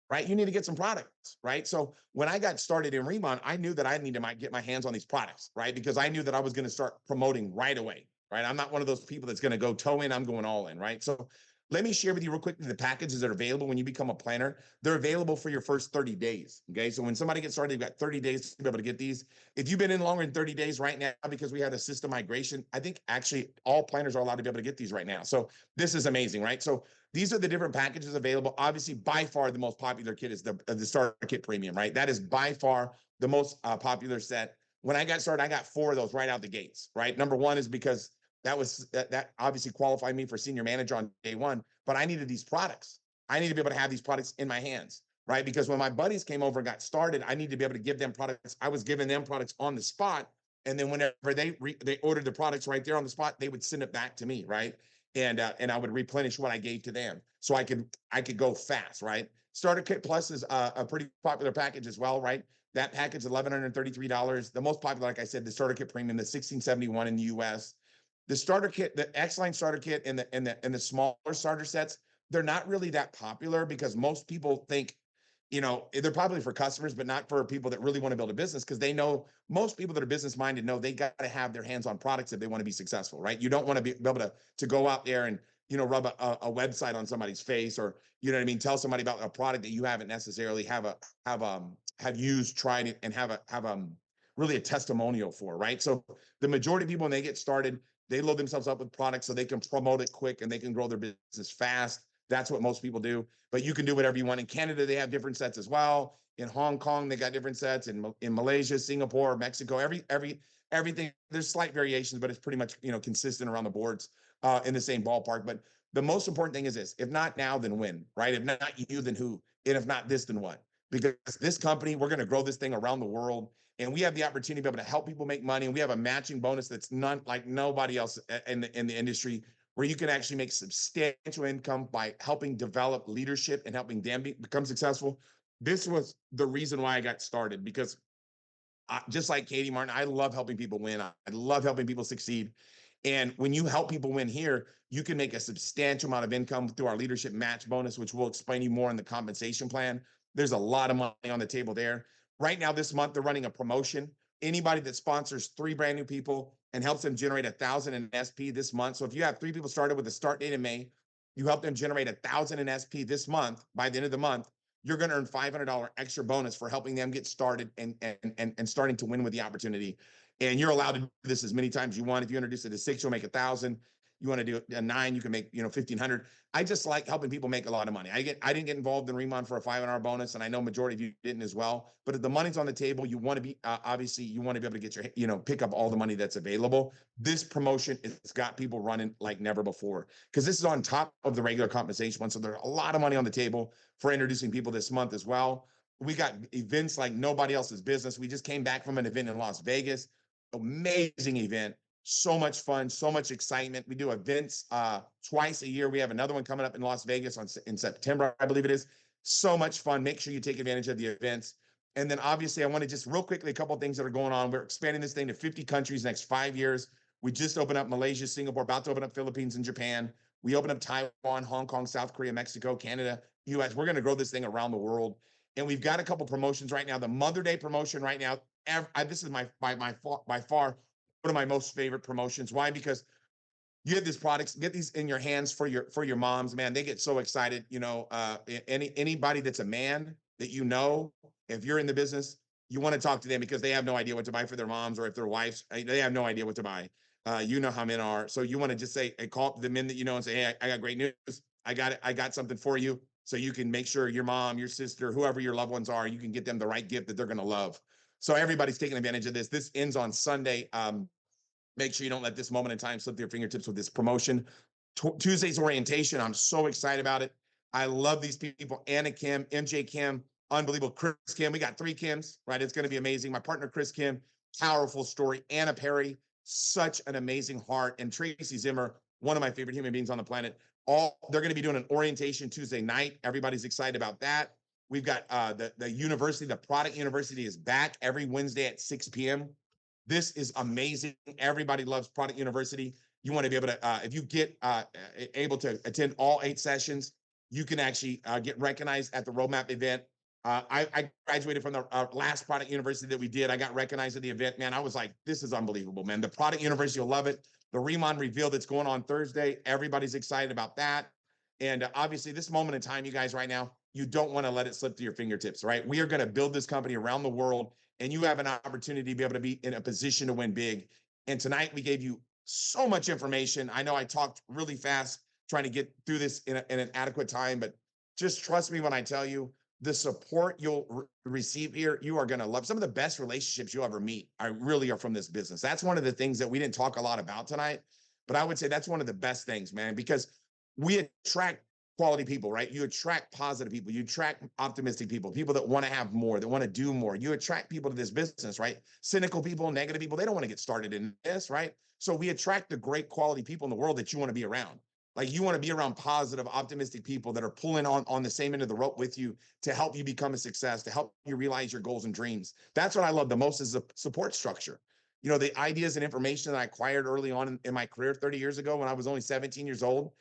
Right? You need to get some products, right? So when I got started in RIMAN, I knew that I needed to get my hands on these products, right? Because I knew that I was going to start promoting right away, right? I'm not one of those people that's going to go toe in, I'm going all in, right? So let me share with you real quickly the packages that are available when you become a planner. They're available for your first 30 days, okay? So when somebody gets started, they've got 30 days to be able to get these. If you've been in longer than 30 days right now, because we had a system migration, I think actually all planners are allowed to be able to get these right now. So this is amazing, right? So these are the different packages available. Obviously, by far the most popular kit is the starter kit premium, right? That is by far the most popular set. When I got started, I got 4 of those right out the gates, right? Number one is because that obviously qualified me for senior manager on day one, but I needed these products. I need to be able to have these products in my hands, right? Because when my buddies came over and got started, I need to be able to give them products. I was giving them products on the spot, and then whenever they ordered the products right there on the spot, they would send it back to me, right? And I would replenish what I gave to them, so I could go fast, right? Starter Kit Plus is a pretty popular package as well, right? That package, $1,133. The most popular, like I said, the Starter Kit Premium, the 1671 in the US. The starter kit, the X-Line starter kit and the smaller starter sets, they're not really that popular because most people think, they're probably for customers, but not for people that really want to build a business, because they know most people that are business minded know they got to have their hands on products if they want to be successful, right? You don't want to be able to go out there and rub a website on somebody's face, or you know what I mean, tell somebody about a product that you haven't necessarily have used, tried it, and have really a testimonial for, right? So the majority of people, when they get started, they load themselves up with products so they can promote it quick and they can grow their business fast. That's what most people do. But you can do whatever you want. In Canada, they have different sets as well. In Hong Kong, they got different sets. In Malaysia, Singapore, Mexico, everything. There's slight variations, but it's pretty much consistent around the boards, in the same ballpark. But the most important thing is this: if not now, then when, right? If not you, then who? And if not this, then what? Because this company, we're going to grow this thing around the world, and we have the opportunity to be able to help people make money. And we have a matching bonus that's none like nobody else in the industry, where you can actually make substantial income by helping develop leadership and helping them become successful. This was the reason why I got started, because just like Katie Martin, I love helping people win. I love helping people succeed. And when you help people win here, you can make a substantial amount of income through our leadership match bonus, which we'll explain to you more in the compensation plan. There's a lot of money on the table there. Right now, this month, they're running a promotion. Anybody that sponsors 3 brand new people and helps them generate 1,000 in SP this month. So if you have 3 people started with a start date in May, you help them generate 1,000 in SP this month. By the end of the month, you're going to earn $500 extra bonus for helping them get started and starting to win with the opportunity. And you're allowed to do this as many times as you want. If you introduce it to 6, you'll make 1,000. You want to do a 9, you can make 1,500. I just like helping people make a lot of money. I didn't get involved in RIMAN for a $500 bonus, and I know majority of you didn't as well. But if the money's on the table, you want to be obviously you want to be able to get your pick up all the money that's available. This promotion has got people running like never before, because this is on top of the regular compensation one. So there's a lot of money on the table for introducing people this month as well. We got events like nobody else's business. We just came back from an event in Las Vegas. Amazing event. So much fun, so much excitement. We do events twice a year. We have another one coming up in Las Vegas in September, I believe it is. So much fun. Make sure you take advantage of the events. And then obviously, I want to just real quickly, a couple of things that are going on. We're expanding this thing to 50 countries next 5 years. We just opened up Malaysia, Singapore, about to open up Philippines and Japan. We opened up Taiwan, Hong Kong, South Korea, Mexico, Canada, US. We're going to grow this thing around the world. And we've got a couple promotions right now. The Mother Day promotion right now, this is by far one of my most favorite promotions. Why? Because you have these products, get these in your hands for your moms, man. They get so excited. Anybody that's a man that if you're in the business, you want to talk to them because they have no idea what to buy for their moms, or if their wives, they have no idea what to buy. You know how men are. So you want to just say, call the men that you know and say, hey, I got great news. I got it. I got something for you. So you can make sure your mom, your sister, whoever your loved ones are, you can get them the right gift that they're going to love. So everybody's taking advantage of this. This ends on Sunday. Make sure you don't let this moment in time slip through your fingertips with this promotion. Tuesday's orientation. I'm so excited about it. I love these people. Anna Kim, MJ Kim, unbelievable. Chris Kim. We got 3 Kims, right? It's going to be amazing. My partner, Chris Kim, powerful story. Anna Perry, such an amazing heart. And Tracy Zimmer, one of my favorite human beings on the planet. They're going to be doing an orientation Tuesday night. Everybody's excited about that. We've got the university, the product university is back every Wednesday at 6 p.m. This is amazing. Everybody loves Product University. You want to be able to, if you get able to attend all 8 sessions, you can actually get recognized at the Roadmap event. I graduated from the last Product University that we did. I got recognized at the event. Man, I was like, this is unbelievable, man. The Product University, you'll love it. The RIMAN reveal that's going on Thursday, everybody's excited about that. And obviously, this moment in time, you guys, right now, you don't want to let it slip through your fingertips, right? We are going to build this company around the world, and you have an opportunity to be able to be in a position to win big. And tonight, we gave you so much information. I know I talked really fast trying to get through this in an adequate time, but just trust me when I tell you, the support you'll receive here, you are going to love. Some of the best relationships you'll ever meet I really are from this business. That's one of the things that we didn't talk a lot about tonight, but I would say that's one of the best things, man, because we attract quality people, right? You attract positive people, you attract optimistic people, people that want to have more, that want to do more. You attract people to this business, right? Cynical people, negative people, they don't want to get started in this, right? So we attract the great quality people in the world that you want to be around. Like you want to be around positive, optimistic people that are pulling on the same end of the rope with you to help you become a success, to help you realize your goals and dreams. That's what I love the most is the support structure. You know, the ideas and information that I acquired early on in my career 30 years ago when I was only 17 years old,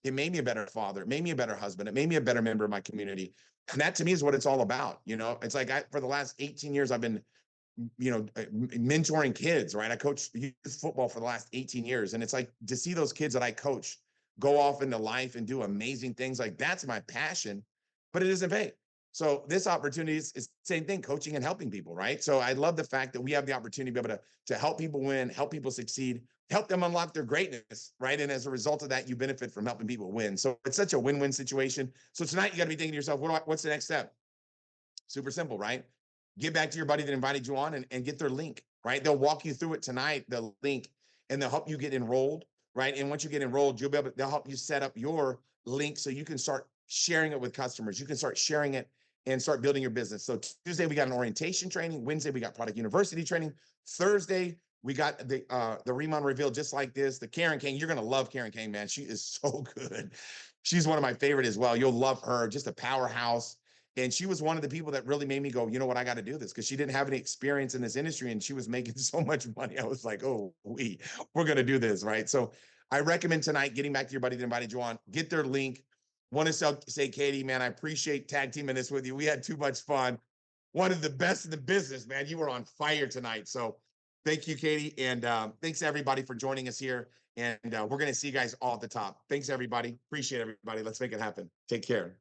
it made me a better father, it made me a better husband, it made me a better member of my community. And that to me is what it's all about. You know, it's like for the last 18 years, I've been mentoring kids, right? I coached youth football for the last 18 years. And it's like to see those kids that I coach go off into life and do amazing things, like that's my passion, but it isn't paid. So this opportunity is the same thing, coaching and helping people, right? So I love the fact that we have the opportunity to be able to help people win, help people succeed, help them unlock their greatness, right? And as a result of that, you benefit from helping people win. So it's such a win-win situation. So tonight you got to be thinking to yourself, what's the next step? Super simple, right? Get back to your buddy that invited you on and get their link, right? They'll walk you through it tonight, the link, and they'll help you get enrolled, right? And once you get enrolled, they'll help you set up your link so you can start sharing it with customers. You can start sharing it and start building your business. So Tuesday, we got an orientation training. Wednesday, we got product university training. Thursday, we got the RIMAN reveal just like this. The Karen King, you're gonna love Karen King, man. She is so good. She's one of my favorite as well. You'll love her, just a powerhouse. And she was one of the people that really made me go, you know what, I got to do this because she didn't have any experience in this industry and she was making so much money. I was like, oh, we're going to do this, right? So I recommend tonight getting back to your buddy that invited you on, get their link. Want to say, Katie, man, I appreciate tag teaming this with you. We had too much fun. One of the best in the business, man. You were on fire tonight. So thank you, Katie. And thanks everybody for joining us here. And we're going to see you guys all at the top. Thanks, everybody. Appreciate everybody. Let's make it happen. Take care.